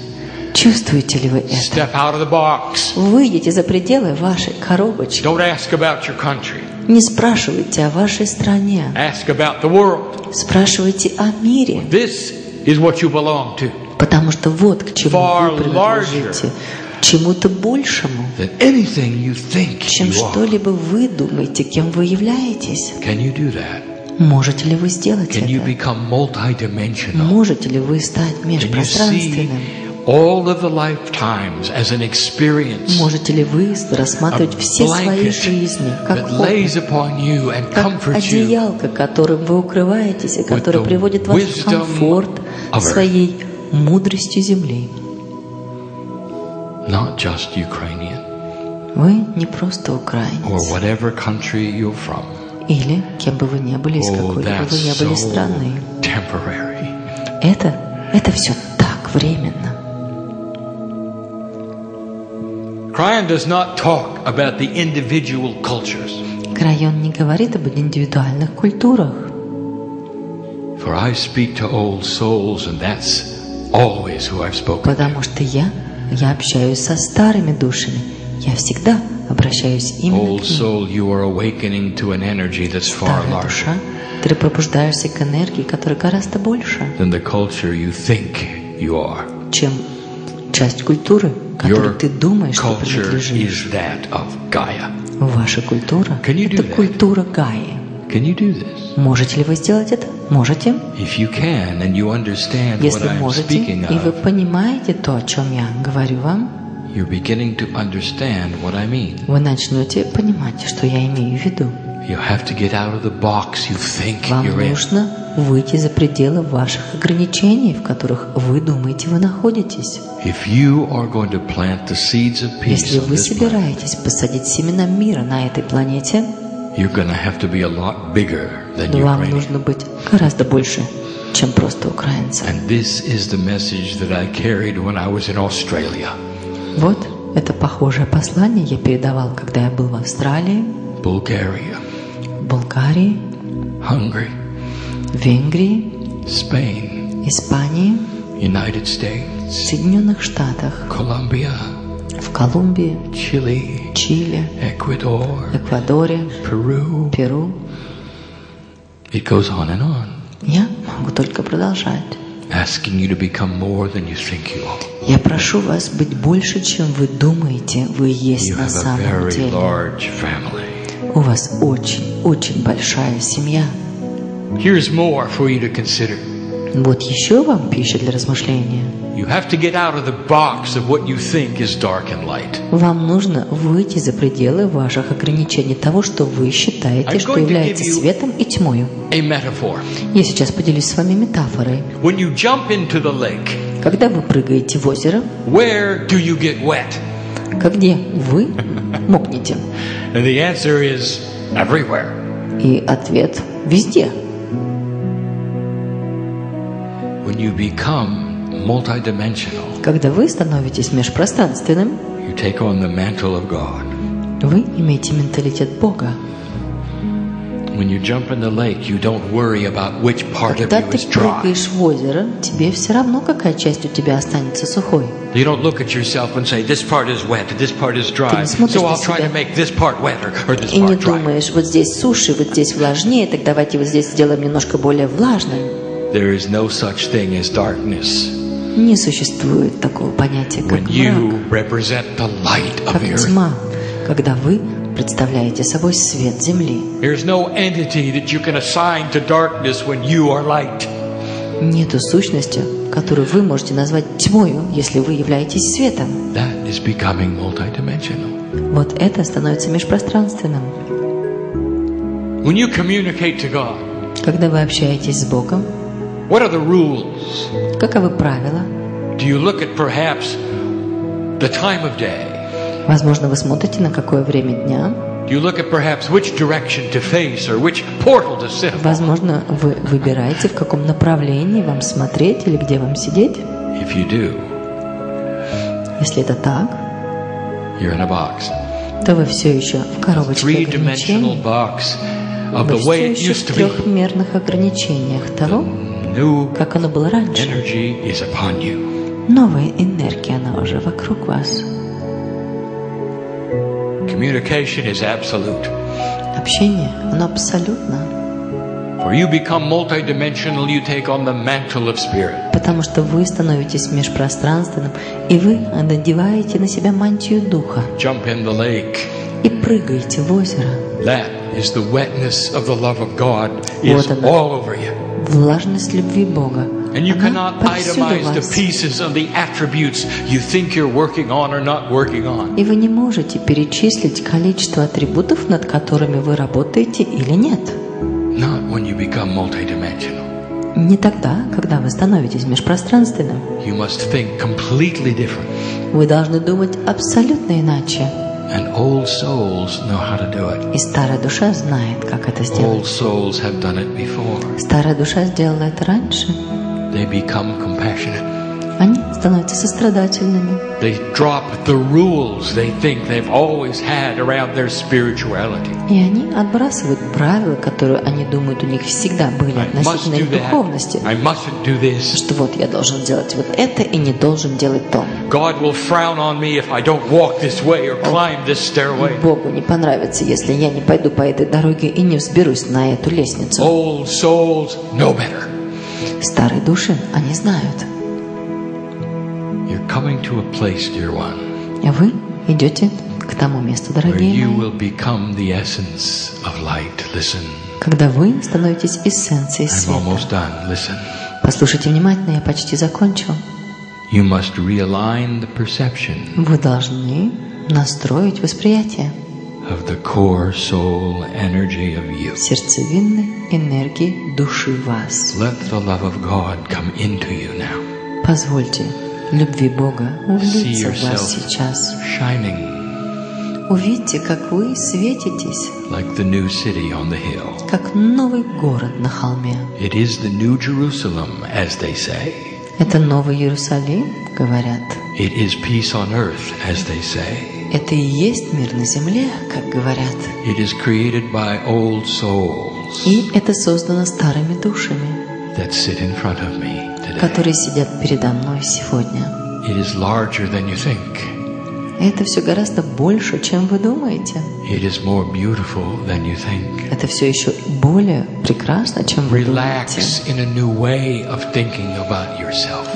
Speaker 2: Чувствуете ли вы это?
Speaker 1: Step out of the box.
Speaker 2: Выйдите за пределы вашей коробочки.
Speaker 1: Don't ask about your country.
Speaker 2: Не спрашивайте о вашей стране.
Speaker 1: Ask about the world.
Speaker 2: Спрашивайте о мире.
Speaker 1: This is what you belong to.
Speaker 2: Потому что вот к чему
Speaker 1: Far
Speaker 2: вы принадлежите. К чему-то большему,
Speaker 1: Than anything you think
Speaker 2: чем
Speaker 1: you are.
Speaker 2: что-либо вы думаете, кем вы являетесь.
Speaker 1: Can you do that?
Speaker 2: Можете ли вы сделать
Speaker 1: Can you
Speaker 2: это?
Speaker 1: become multidimensional?
Speaker 2: Можете ли вы стать
Speaker 1: Can you see
Speaker 2: межпространственным?
Speaker 1: all of the lifetimes as an experience
Speaker 2: Можете ли вы рассматривать все свои жизни как
Speaker 1: that
Speaker 2: опыт,
Speaker 1: lays upon you and
Speaker 2: как
Speaker 1: comforts you
Speaker 2: одеялко, которым вы укрываетесь, и которое
Speaker 1: the
Speaker 2: приводит вас в
Speaker 1: wisdom
Speaker 2: комфорт
Speaker 1: of earth.
Speaker 2: своей мудростью земли?
Speaker 1: not just Ukrainian
Speaker 2: Вы не просто
Speaker 1: or
Speaker 2: украинец,
Speaker 1: whatever country you're from.
Speaker 2: или кем бы вы ни были, из
Speaker 1: Oh,
Speaker 2: какой бы
Speaker 1: that's
Speaker 2: вы ни были
Speaker 1: so
Speaker 2: страны.
Speaker 1: temporary.
Speaker 2: Это все так временно.
Speaker 1: Kryon does not talk about the individual cultures.
Speaker 2: Крайон не говорит об индивидуальных культурах.
Speaker 1: For I speak to old souls, and that's always who I've spoken to.
Speaker 2: Потому что я общаюсь со старыми душами. Я всегда обращаюсь именно
Speaker 1: Old
Speaker 2: к ним.
Speaker 1: soul, you are awakening to an energy that's far
Speaker 2: Старая
Speaker 1: larger
Speaker 2: душа, ты пробуждаешься к энергии, которая гораздо больше,
Speaker 1: than the culture you think you are.
Speaker 2: чем часть культуры, которой
Speaker 1: Your
Speaker 2: ты думаешь, что
Speaker 1: culture
Speaker 2: принадлежишь.
Speaker 1: is that of Gaia.
Speaker 2: Ваша культура –
Speaker 1: Can you
Speaker 2: это
Speaker 1: do that?
Speaker 2: культура Гаи.
Speaker 1: Can you do this?
Speaker 2: Можете ли вы сделать это? Можете.
Speaker 1: If you can and you understand what
Speaker 2: Если
Speaker 1: I'm
Speaker 2: можете,
Speaker 1: speaking
Speaker 2: и вы
Speaker 1: of,
Speaker 2: понимаете то, о чем я говорю вам,
Speaker 1: you're beginning to understand what I mean.
Speaker 2: вы начнете понимать, что я имею в виду.
Speaker 1: You have to get out of the box you think
Speaker 2: Вам
Speaker 1: you're in.
Speaker 2: нужно выйти за пределы ваших ограничений, в которых вы думаете, вы находитесь.
Speaker 1: If you are going to plant the seeds of peace
Speaker 2: Если
Speaker 1: on
Speaker 2: вы
Speaker 1: this planet,
Speaker 2: собираетесь посадить семена мира на этой планете,
Speaker 1: you're going to have to be a lot bigger than
Speaker 2: то вам
Speaker 1: Ukrainian.
Speaker 2: нужно быть гораздо больше, чем просто украинцы.
Speaker 1: And this is the message that I carried when I was in Australia,
Speaker 2: Вот это похожее послание я передавал, когда я был в Австралии,
Speaker 1: Bulgaria,
Speaker 2: в Болгарии,
Speaker 1: Hungary,
Speaker 2: в Венгрии,
Speaker 1: Spain,
Speaker 2: Испании,
Speaker 1: United States,
Speaker 2: в Соединенных Штатах,
Speaker 1: Colombia,
Speaker 2: в Колумбии,
Speaker 1: Chile,
Speaker 2: Чили, Эквадоре, Перу.
Speaker 1: It goes on and on.
Speaker 2: Я могу только продолжать.
Speaker 1: Asking you to become more than you think you are.
Speaker 2: Я прошу вас быть больше, чем вы думаете, вы есть
Speaker 1: You
Speaker 2: на
Speaker 1: have a
Speaker 2: самом
Speaker 1: very
Speaker 2: деле.
Speaker 1: large family.
Speaker 2: У вас очень большая семья.
Speaker 1: Here's more for you to consider.
Speaker 2: Вот еще вам пища для размышления.
Speaker 1: You have to get out of the box of what you think is dark and light.
Speaker 2: Вам нужно выйти за пределы ваших ограничений того, что вы считаете, что является светом и тьмою.
Speaker 1: A metaphor.
Speaker 2: Я сейчас поделюсь с вами метафорой.
Speaker 1: When you jump into the lake,
Speaker 2: Когда вы прыгаете в озеро,
Speaker 1: where do you get wet?
Speaker 2: где вы мокнете?
Speaker 1: And the answer is everywhere.
Speaker 2: И ответ – везде.
Speaker 1: When you become multidimensional,
Speaker 2: Когда вы становитесь межпространственным,
Speaker 1: you take on the mantle of God.
Speaker 2: вы имеете менталитет Бога.
Speaker 1: When you jump in the lake, you don't worry about which part of
Speaker 2: Когда
Speaker 1: you
Speaker 2: ты
Speaker 1: is dry.
Speaker 2: прыгаешь в озеро, тебе все равно, какая часть у тебя останется сухой.
Speaker 1: You don't look at yourself and say, this part is wet, this part is
Speaker 2: Ты
Speaker 1: dry,
Speaker 2: не смотришь
Speaker 1: so
Speaker 2: на
Speaker 1: I'll try
Speaker 2: себя
Speaker 1: to make this part wetter or this
Speaker 2: и не
Speaker 1: part dry.
Speaker 2: думаешь, вот здесь суше, вот здесь влажнее, так давайте вот здесь сделаем немножко более влажным.
Speaker 1: There is no such thing as darkness
Speaker 2: Не существует такого понятия, как
Speaker 1: when
Speaker 2: мрак,
Speaker 1: you represent the light of
Speaker 2: как
Speaker 1: the earth.
Speaker 2: тьма, когда вы представляете собой свет земли.
Speaker 1: There's no entity that you can assign to darkness when you are light.
Speaker 2: Нету сущности, которую вы можете назвать тьмою, если вы являетесь светом.
Speaker 1: That is becoming multidimensional.
Speaker 2: Вот это становится межпространственным.
Speaker 1: When you communicate to God,
Speaker 2: Когда вы общаетесь с Богом,
Speaker 1: what are the rules?
Speaker 2: каковы правила?
Speaker 1: Do you look at perhaps the time of day?
Speaker 2: Возможно, вы смотрите, на какое время дня.
Speaker 1: Do you look at perhaps which direction to face or which portal to sit?
Speaker 2: Возможно, вы выбираете, в каком направлении вам смотреть или где вам сидеть.
Speaker 1: If you do,
Speaker 2: Если это так,
Speaker 1: you're in a box.
Speaker 2: то вы все еще в коробочке
Speaker 1: Three-dimensional
Speaker 2: ограничений.
Speaker 1: box of
Speaker 2: Вы
Speaker 1: the way
Speaker 2: все
Speaker 1: it
Speaker 2: еще
Speaker 1: used
Speaker 2: в
Speaker 1: to be.
Speaker 2: трехмерных ограничениях того,
Speaker 1: New
Speaker 2: как оно было раньше.
Speaker 1: energy is upon you.
Speaker 2: Новая энергия, она уже вокруг вас.
Speaker 1: Communication is absolute.
Speaker 2: Общение, оно абсолютно.
Speaker 1: For you become multidimensional, you take on the mantle of spirit.
Speaker 2: Потому что вы становитесь межпространственным, и вы надеваете на себя мантию духа
Speaker 1: Jump in the lake.
Speaker 2: и прыгаете в озеро.
Speaker 1: That is the wetness of the love of God is
Speaker 2: Вот она.
Speaker 1: all over you.
Speaker 2: Влажность любви Бога.
Speaker 1: And you
Speaker 2: Она
Speaker 1: cannot
Speaker 2: повсюду
Speaker 1: itemize the
Speaker 2: вас.
Speaker 1: pieces of the attributes you think you're working on or not working on.
Speaker 2: И вы не можете перечислить количество атрибутов, над которыми вы работаете или нет.
Speaker 1: Not when you become multidimensional.
Speaker 2: Не тогда, когда вы становитесь межпространственным.
Speaker 1: You must think completely different.
Speaker 2: Вы должны думать абсолютно иначе.
Speaker 1: And old souls know how to do it.
Speaker 2: И старая душа знает, как это
Speaker 1: Old
Speaker 2: сделать.
Speaker 1: souls have done it before.
Speaker 2: Старая душа сделала это раньше.
Speaker 1: They become compassionate.
Speaker 2: Они становятся сострадательными.
Speaker 1: They drop the rules they think they've always had around their spirituality.
Speaker 2: И они отбрасывают правила, которые они думают у них всегда были
Speaker 1: I must
Speaker 2: относительно
Speaker 1: do
Speaker 2: их
Speaker 1: that.
Speaker 2: духовности.
Speaker 1: I mustn't do this.
Speaker 2: Что вот я должен делать вот это и не должен делать то.
Speaker 1: God will frown on me if I don't walk this way or climb this stairway.
Speaker 2: Богу не понравится, если я не пойду по этой дороге и не взберусь на эту лестницу.
Speaker 1: Old souls know better.
Speaker 2: Старые души, они знают.
Speaker 1: You're coming to a place, dear one,
Speaker 2: А вы идете к тому месту,
Speaker 1: where
Speaker 2: дорогие
Speaker 1: you
Speaker 2: мои,
Speaker 1: will become the essence of light. Listen.
Speaker 2: когда вы становитесь эссенцией
Speaker 1: I'm
Speaker 2: света.
Speaker 1: almost done. Listen.
Speaker 2: Послушайте внимательно, я почти закончил.
Speaker 1: You must realign the perception
Speaker 2: Вы должны настроить восприятие
Speaker 1: of the core soul energy of you.
Speaker 2: сердцевинной энергии души вас.
Speaker 1: Let the love of God come into you now.
Speaker 2: Позвольте любви Бога
Speaker 1: See
Speaker 2: влиться в вас
Speaker 1: yourself
Speaker 2: сейчас.
Speaker 1: shining
Speaker 2: Увидьте, как вы светитесь,
Speaker 1: like the new city on the hill.
Speaker 2: как новый город на холме.
Speaker 1: It is the new Jerusalem, as they say.
Speaker 2: Это Новый Иерусалим, говорят.
Speaker 1: It is peace on earth, as they say.
Speaker 2: Это и есть мир на земле, как говорят.
Speaker 1: It is created by old souls
Speaker 2: И это создано старыми душами,
Speaker 1: that sit in front of me.
Speaker 2: которые сидят передо мной сегодня.
Speaker 1: It is larger than you think.
Speaker 2: Это все гораздо больше, чем вы думаете.
Speaker 1: It is more beautiful than you think.
Speaker 2: Это все еще более прекрасно, чем вы думаете.
Speaker 1: Relax in a new way of thinking about yourself.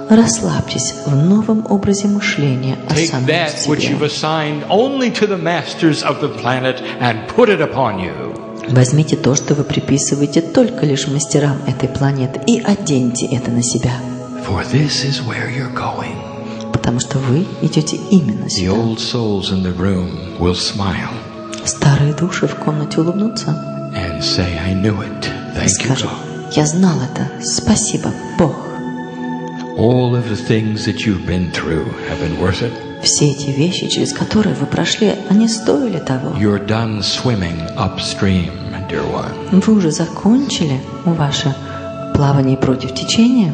Speaker 2: Расслабьтесь в новом образе мышления о
Speaker 1: Take
Speaker 2: самом
Speaker 1: that which you've
Speaker 2: себе.
Speaker 1: assigned only to the masters of the planet and put it upon you.
Speaker 2: Возьмите то, что вы приписываете только лишь мастерам этой планеты, и оденьте это на себя.
Speaker 1: For this is where you're going.
Speaker 2: Потому что вы идете именно
Speaker 1: The
Speaker 2: сюда.
Speaker 1: old souls in the room will smile
Speaker 2: Старые души в комнате улыбнутся
Speaker 1: and say, I knew it.
Speaker 2: и
Speaker 1: Thank you,
Speaker 2: скажут:
Speaker 1: God.
Speaker 2: «Я знал это. Спасибо, Бог».
Speaker 1: All of the things that you've been through have been worth it.
Speaker 2: Все эти вещи, через которые вы прошли, они стоили того.
Speaker 1: You're done swimming upstream, dear one.
Speaker 2: Вы уже закончили ваше плавание против течения.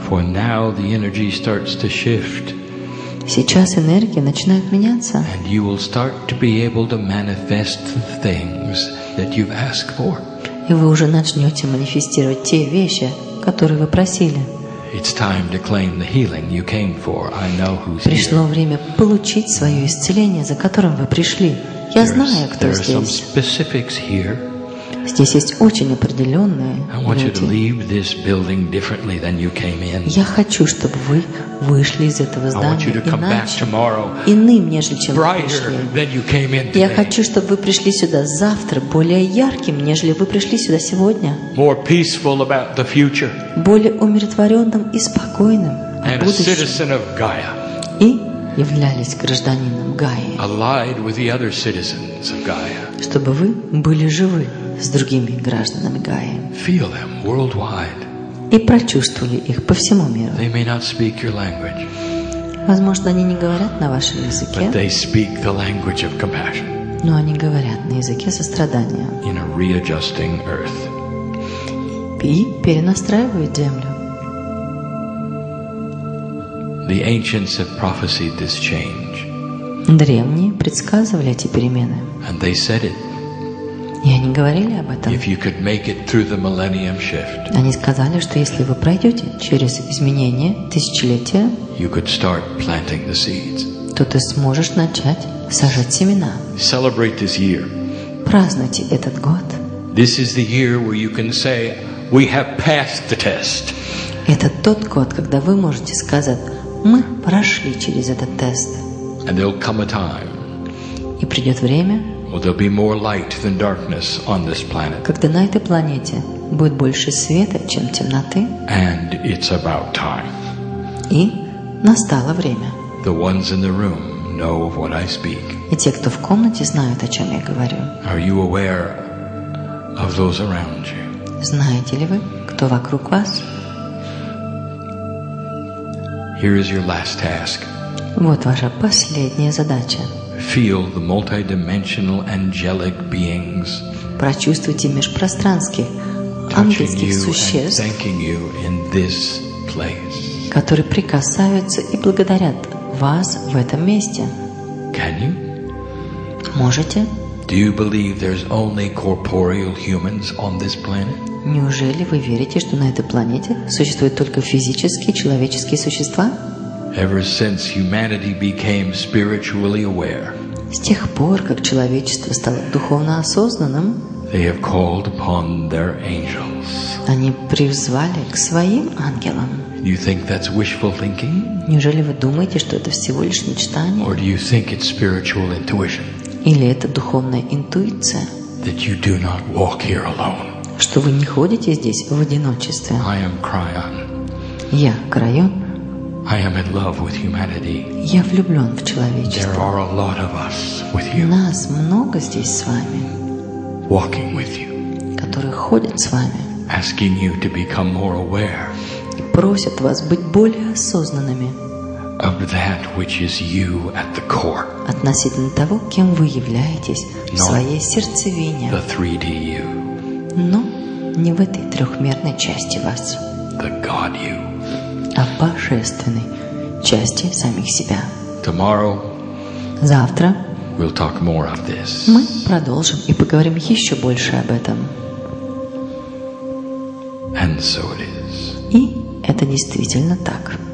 Speaker 1: For now the energy starts to shift,
Speaker 2: Сейчас энергия начинает меняться,
Speaker 1: and you will start to be able to manifest the things that you've asked for.
Speaker 2: и вы уже начнете манифестировать те вещи, которые вы просили.
Speaker 1: It's time to claim the healing you came for. I know who's
Speaker 2: Пришло
Speaker 1: here.
Speaker 2: время получить свое исцеление, за которым вы пришли. Я знаю, кто
Speaker 1: There are some
Speaker 2: здесь.
Speaker 1: specifics here.
Speaker 2: Здесь есть очень определенные
Speaker 1: I want you to
Speaker 2: люди.
Speaker 1: leave this building differently than you came in.
Speaker 2: Я хочу, чтобы вы вышли из этого
Speaker 1: I want you
Speaker 2: здания
Speaker 1: to come back
Speaker 2: иначе,
Speaker 1: tomorrow
Speaker 2: иным, нежели чем вы
Speaker 1: brighter
Speaker 2: пришли.
Speaker 1: than you came in
Speaker 2: Я
Speaker 1: today.
Speaker 2: хочу, чтобы вы пришли сюда завтра более ярким, нежели вы пришли сюда сегодня,
Speaker 1: More peaceful about the future
Speaker 2: более умиротворенным и спокойным о
Speaker 1: and a
Speaker 2: будущем,
Speaker 1: citizen of Gaia,
Speaker 2: и являлись гражданином Гаи,
Speaker 1: allied with the other citizens of Gaia.
Speaker 2: чтобы вы были живы с другими гражданами Гаи
Speaker 1: Feel them worldwide.
Speaker 2: и прочувствовали их по всему миру.
Speaker 1: They may not speak your language,
Speaker 2: Возможно, они не говорят на вашем языке,
Speaker 1: but they speak the language of compassion
Speaker 2: но они говорят на языке сострадания
Speaker 1: in a readjusting earth.
Speaker 2: и перенастраивают землю.
Speaker 1: The ancients have prophesied this change,
Speaker 2: Древние предсказывали эти перемены,
Speaker 1: and they said it.
Speaker 2: и они говорили об этом.
Speaker 1: If you could make it through the millennium shift,
Speaker 2: Они сказали, что если вы пройдете через изменения тысячелетия,
Speaker 1: you could start planting the seeds.
Speaker 2: то ты сможешь начать сажать семена.
Speaker 1: Celebrate this year.
Speaker 2: Празднуйте этот год.
Speaker 1: This is the year where you can say, we have passed the test.
Speaker 2: Это тот год, когда вы можете сказать: мы прошли через этот тест.
Speaker 1: And there'll come a time
Speaker 2: И придет время,
Speaker 1: when there'll be more light than darkness on this planet.
Speaker 2: когда на этой планете будет больше света, чем темноты,
Speaker 1: And it's about time.
Speaker 2: и настало время.
Speaker 1: The ones in the room know of what I speak.
Speaker 2: И те, кто в комнате, знают, о чем я говорю.
Speaker 1: Are you aware of those around you?
Speaker 2: Знаете ли вы, кто вокруг вас?
Speaker 1: Here is your last task.
Speaker 2: Вот ваша последняя задача.
Speaker 1: Feel the multidimensional angelic beings
Speaker 2: Прочувствуйте межпространских
Speaker 1: touching
Speaker 2: ангельских
Speaker 1: you and
Speaker 2: существ,
Speaker 1: thanking you in this place.
Speaker 2: которые прикасаются и благодарят вас в этом месте.
Speaker 1: Can you?
Speaker 2: Можете?
Speaker 1: Do you believe there's only corporeal humans on this planet?
Speaker 2: Неужели вы верите, что на этой планете существуют только физические человеческие существа?
Speaker 1: Ever since humanity became spiritually aware,
Speaker 2: С тех пор, как человечество стало духовно осознанным,
Speaker 1: they have called upon their angels.
Speaker 2: они призвали к своим ангелам.
Speaker 1: You think that's wishful thinking?
Speaker 2: Неужели вы думаете, что это всего лишь мечтание?
Speaker 1: Or do you think it's spiritual intuition?
Speaker 2: Или это духовная интуиция,
Speaker 1: That you do not walk here alone?
Speaker 2: что вы не ходите здесь в одиночестве?
Speaker 1: I am Kryon.
Speaker 2: Я, Крайон,
Speaker 1: I am in love with humanity.
Speaker 2: я влюблен в
Speaker 1: There
Speaker 2: человечество.
Speaker 1: are a lot of us with you,
Speaker 2: Нас много здесь с вами,
Speaker 1: walking with you,
Speaker 2: которые ходят с вами
Speaker 1: asking you to become more aware
Speaker 2: и просят вас быть более осознанными
Speaker 1: of that which is you at the core,
Speaker 2: относительно того, кем вы являетесь в своей сердцевине,
Speaker 1: the 3D you,
Speaker 2: но не в этой трехмерной части вас,
Speaker 1: the God you.
Speaker 2: а в божественной части самих себя.
Speaker 1: Tomorrow
Speaker 2: Завтра
Speaker 1: we'll talk more of this.
Speaker 2: мы продолжим и поговорим еще больше об этом.
Speaker 1: And so it is.
Speaker 2: И это это действительно так.